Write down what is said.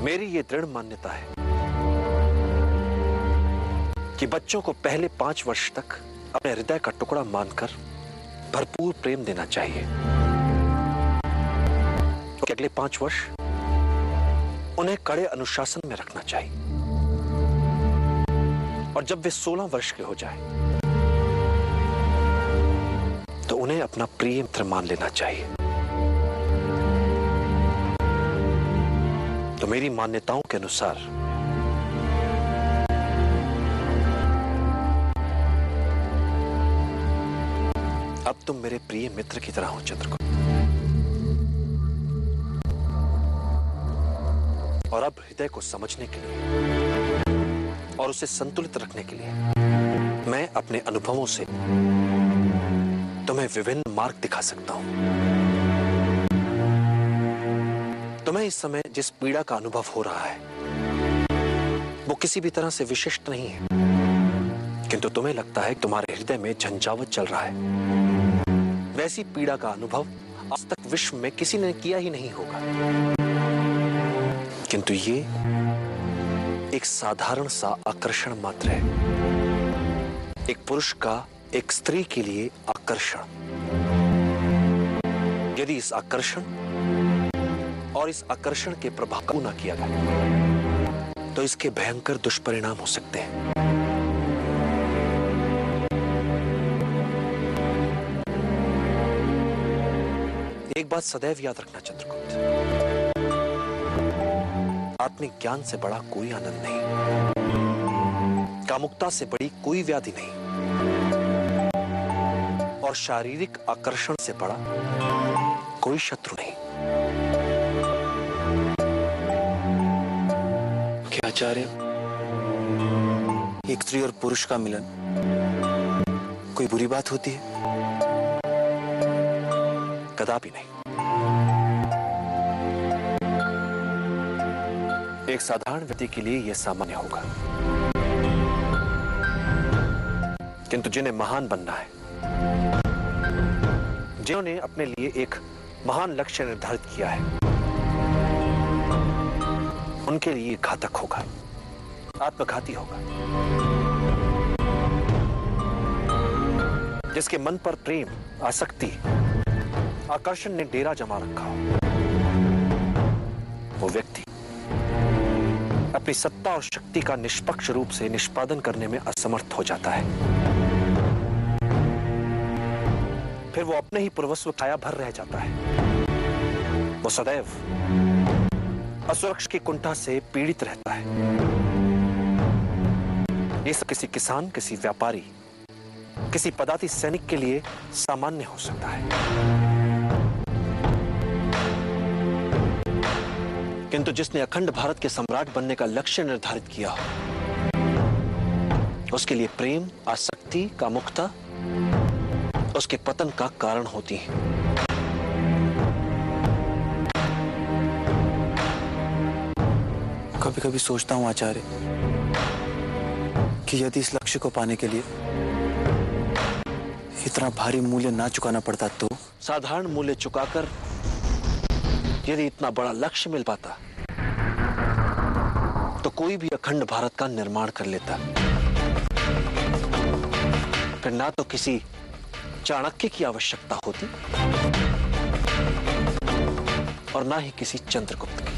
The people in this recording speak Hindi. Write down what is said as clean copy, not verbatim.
मेरी ये दृढ़ मान्यता है कि बच्चों को पहले 5 वर्ष तक अपने हृदय का टुकड़ा मानकर भरपूर प्रेम देना चाहिए। तो अगले 5 वर्ष उन्हें कड़े अनुशासन में रखना चाहिए और जब वे 16 वर्ष के हो जाएं, तो उन्हें अपना प्रिय मित्र मान लेना चाहिए। तो मेरी मान्यताओं के अनुसार अब तुम मेरे प्रिय मित्र की तरह हो चित्रगुप्त, और अब हृदय को समझने के लिए और उसे संतुलित रखने के लिए मैं अपने अनुभवों से तुम्हें विभिन्न मार्ग दिखा सकता हूं। तुम्हें इस समय जिस पीड़ा का अनुभव हो रहा है वो किसी भी तरह से विशिष्ट नहीं है, किंतु तुम्हें लगता है कि तुम्हारे हृदय में झंझावात चल रहा है। वैसी पीड़ा का अनुभव आज तक विश्व में किसी ने किया ही नहीं होगा, किंतु ये एक साधारण सा आकर्षण मात्र है, एक पुरुष का एक स्त्री के लिए आकर्षण। यदि इस आकर्षण और इस आकर्षण के प्रभाव को न किया गया तो इसके भयंकर दुष्परिणाम हो सकते हैं। एक बात सदैव याद रखना चित्रगुप्त, आत्मिक ज्ञान से बड़ा कोई आनंद नहीं, कामुकता से बड़ी कोई व्याधि नहीं, और शारीरिक आकर्षण से बड़ा कोई शत्रु नहीं। क्या आचार्य, एक स्त्री और पुरुष का मिलन कोई बुरी बात होती है? कदापि नहीं। एक साधारण व्यक्ति के लिए यह सामान्य होगा, किंतु जिन्हें महान बनना है, जिन्होंने अपने लिए एक महान लक्ष्य निर्धारित किया है, उनके लिए घातक होगा, आत्मघाती होगा। जिसके मन पर प्रेम, आसक्ति, आकर्षण ने डेरा जमा रखा हो, वो व्यक्ति अपनी सत्ता और शक्ति का निष्पक्ष रूप से निष्पादन करने में असमर्थ हो जाता है। फिर वो अपने ही पूर्वस्व काया भर रह जाता है। वो सदैव असुरक्षा की कुंठा से पीड़ित रहता है। ये सब किसी किसान, किसी व्यापारी, किसी पदाति सैनिक के लिए सामान्य हो सकता है, किंतु जिसने अखंड भारत के सम्राट बनने का लक्ष्य निर्धारित किया हो, उसके लिए प्रेम, आसक्ति, कामुकता उसके पतन का कारण होती है। कभी कभी सोचता हूं आचार्य कि यदि इस लक्ष्य को पाने के लिए इतना भारी मूल्य ना चुकाना पड़ता तो। साधारण मूल्य चुकाकर यदि इतना बड़ा लक्ष्य मिल पाता तो कोई भी अखंड भारत का निर्माण कर लेता। फिर ना तो किसी चाणक्य की आवश्यकता होती और ना ही किसी चंद्रगुप्त की।